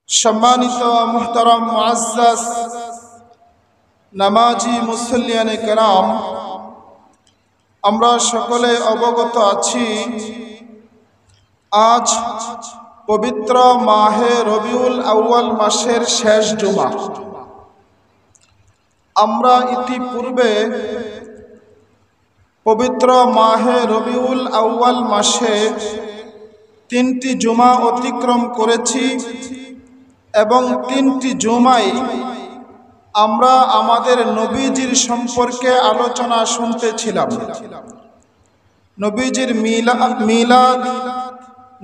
সম্মানিত মুহতারাম মুআজ্জাজ নামাজি মুসল্লিয়ানে কেরাম, আমরা সকলে অবগত আছি আজ পবিত্র মাহে রবিউল আউয়াল মাসের শেষ জুমা। আমরা ইতিপূর্বে পবিত্র মাহে রবিউল আউয়াল মাসে 3টি জুমা অতিক্রম করেছি এবং 3টি জুমায় আমরা আমাদের নবীজির সম্পর্কে আলোচনা শুনতেছিলাম। নবীজির মিলাদ,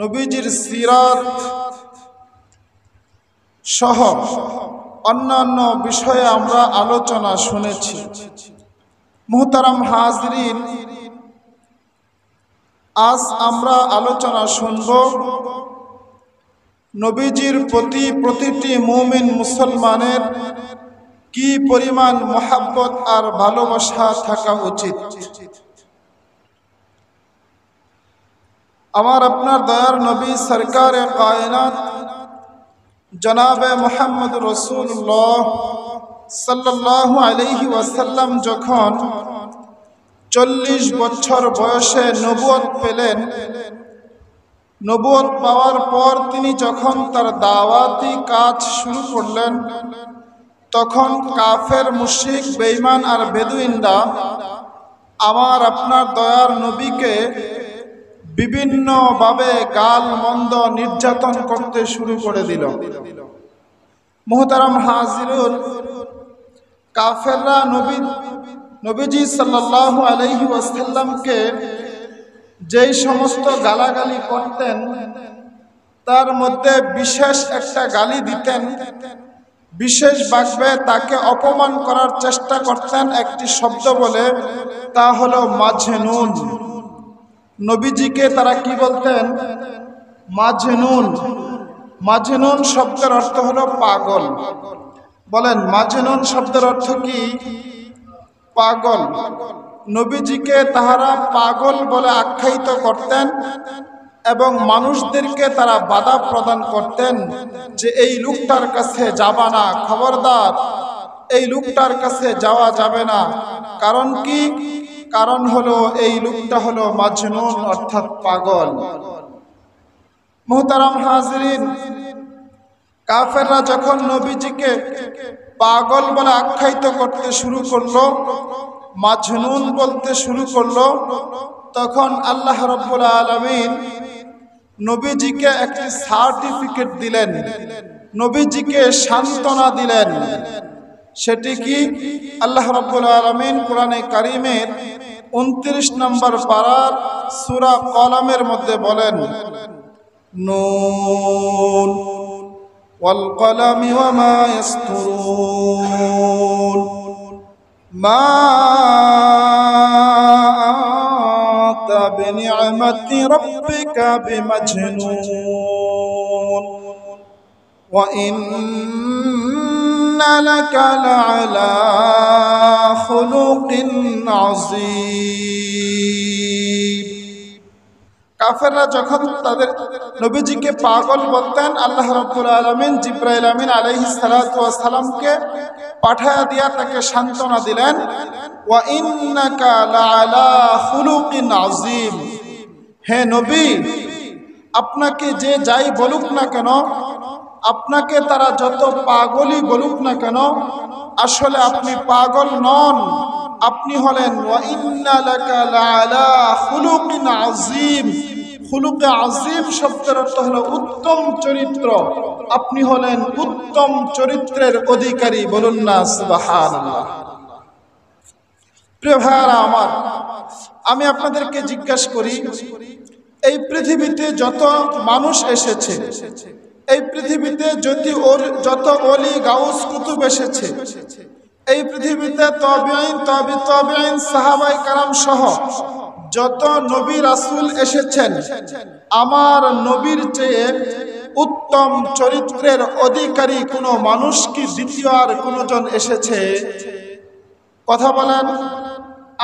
নবীজির সিরাত সহ অন্যান্য বিষয়ে আমরা আলোচনা শুনেছি। মুহতারাম হাজরিন, আজ আমরা আলোচনা শুনব নবীজির প্রতি প্রতিটি মুমিন মুসলমানের কি পরিমাণ মহব্বত আর ভালোবাসা থাকা উচিত। আমার আপনার দয়ার নবী সরকারে কায়নাত জনাবে মুহাম্মদ রাসূলুল্লাহ সাল্লাল্লাহু আলাইহি ওয়াসাল্লাম যখন 40 বছর বয়সে নবুয়ত পেলেন, নবুয়ত পাওয়ার পর তিনি যখন তার দাওয়াতি কাজ শুরু করলেন, তখন কাফের, মুশরিক, বেঈমান আর বেদুইনরা আমার আপনার দয়ার নবীকে বিভিন্নভাবে গাল মন্দ নির্যাতন করতে শুরু করে দিল। মুহতারাম হাজিরুন, কাফেররা নবীজি সাল্লাল্লাহু আলাইহি ওয়াসাল্লামকে যেই সমস্ত গালাগালি করতেন, তার মধ্যে বিশেষ একটা গালি দিতেন, বিশেষভাবে তাকে অপমান করার চেষ্টা করতেন একটি শব্দ বলে, তা হলো মাজনুন। নবীজিকে তারা কি বলতেন? মাজনুন। মাজনুন শব্দের অর্থ হলো পাগল। বলেন, মাজনুন শব্দের অর্থ কি? পাগল। নবীজিকে তাহারা পাগল বলে আখ্যায়িত করতেন এবং মানুষদেরকে তারা বাধা প্রদান করতেন যে এই লোকটার কাছে যাবা না, খবরদার, এই লোকটার কাছে যাওয়া যাবে না। কারণ কি? কারণ হলো এই লোকটা হলো মাজনুন, অর্থাৎ পাগল। মুহতারাম হাজরিন, কাফেররা যখন নবীজিকে পাগল বলে আখ্যায়িত করতে শুরু করলো, মাজনুন বলতে শুরু করলো, তখন আল্লাহ রাব্বুল আলামিন নবীজিকে একটি সার্টিফিকেট দিলেন, নবীজিকে সান্ত্বনা দিলেন। সেটি কি? আল্লাহ রাব্বুল আলামিন কোরআনে কারীমের 29 নম্বর পারার সূরা কলমের মধ্যে বলেন, নুন ওয়াল কলামি ওয়া মা ইয়াসতুরুন মা আনতা বিনি'মাতি রাব্বিকা বিমাজনুন ওয়া ইন্না লাকা লা'আলা খুলুকিন আযীম। কাফেররা যখন তাদের নবীজিকে পাগল বলতেন, আল্লাহ রাব্বুল আলামিন জিবরাইল আমিন আলাইহিস সালাতু ওয়াস সালামকে পাঠায়া দিয়া তাকে সান্ত্বনা দিলেন, ওয়া ইন্নাকা লাআলা খুলুকিন আযীম। হে নবী, আপনাকে যে যাই বলুক না কেন, আপনাকে তারা যত পাগলই বলুক না কেন, আসলে আপনি পাগল নন, আপনি হলেন ওয়া ইন্না লাকা লাআলা খুলুকিন আযীম। খুলুকে আযীম শব্দের অর্থ হলো উত্তম চরিত্র, আপনি হলেন উত্তম চরিত্রের অধিকারী। বলুন না সুবহানাল্লাহ। প্রিয় ভাইরা আমার, আমি আপনাদেরকে জিজ্ঞাসা করি, এই পৃথিবীতে যত মানুষ এসেছে, এই পৃথিবীতে যত ওলি গাউস কুতুব এসেছে, এই পৃথিবীতে তাবিঈন, তাবিঈন, সাহাবায়ে কেরাম সহ যত নবী রাসূল এসেছেন, আমার নবীর চেয়ে উত্তম চরিত্রের অধিকারী কোনো মানুষ কি দ্বিতীয় আর কোনজন এসেছে? কথা বলেন,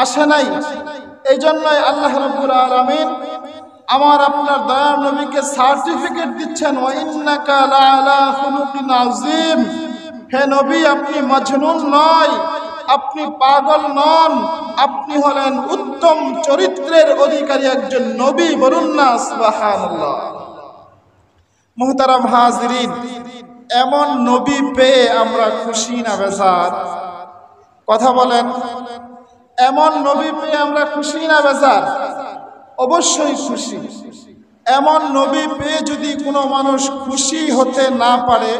আসে নাই। এই জন্যই আল্লাহ রাব্বুল আলামিন আমার আপনার দয়ার নবীকে সার্টিফিকেট দিচ্ছেন, ওয়া ইন্নাকা লাআলা খুলুকিন আযীম। হে নবী, আপনি মজনুন নয়, আপনি পাগল নন, আপনি হলেন উত্তম চরিত্রের অধিকারী একজন নবী। বলুন না সুবহানাল্লাহ। মুহতারাম হাজিরিন, এমন নবী পেয়ে আমরা খুশি না বেজার? কথা বলেন, এমন নবী পেয়ে আমরা খুশি না বেজার? অবশ্যই খুশি। এমন নবী পেয়ে যদি কোনো মানুষ খুশি হতে না পারে,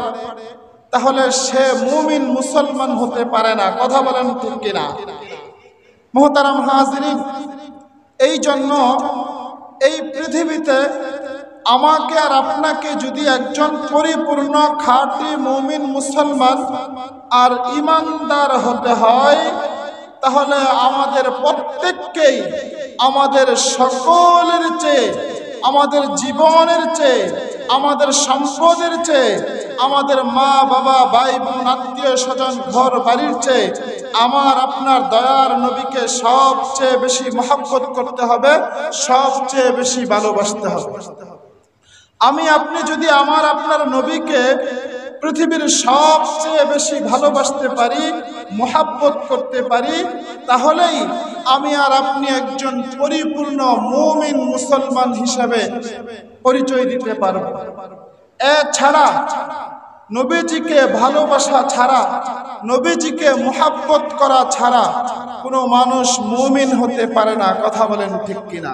তাহলে সে মুমিন মুসলমান হতে পারে না। কথা বলেন ঠিক কিনা? মুহতারাম হাজিরিন, এই জন্য এই পৃথিবীতে আমাকে আর আপনাকে যদি একজন পরিপূর্ণ খাঁটি মুমিন মুসলমান আর ইমানদার হতে হয়, তাহলে আমাদের প্রত্যেককেই আমাদের সকলের চেয়ে, আমাদের জীবনের চেয়ে, আমাদের সম্পদের চেয়ে, আমাদের মা বাবা ভাই বোন আত্মীয় স্বজন ঘর বাড়ির চেয়ে আমার আপনার দয়ার নবীকে সবচেয়ে বেশি মহব্বত করতে হবে, সবচেয়ে বেশি ভালোবাসতে হবে। আমি আপনি যদি আমার আপনার নবীকে পৃথিবীর সবচেয়ে বেশি ভালোবাসতে পারি, মহব্বত করতে পারি, তাহলেই আমি আর আপনি একজন পরিপূর্ণ মুমিন মুসলমান হিসাবে পরিচয় দিতে পারব। এছাড়া নবীজিকে ভালোবাসা ছাড়া, নবীজিকে মহব্বত করা ছাড়া কোনো মানুষ মুমিন হতে পারে না। কথা বলেন ঠিক কিনা?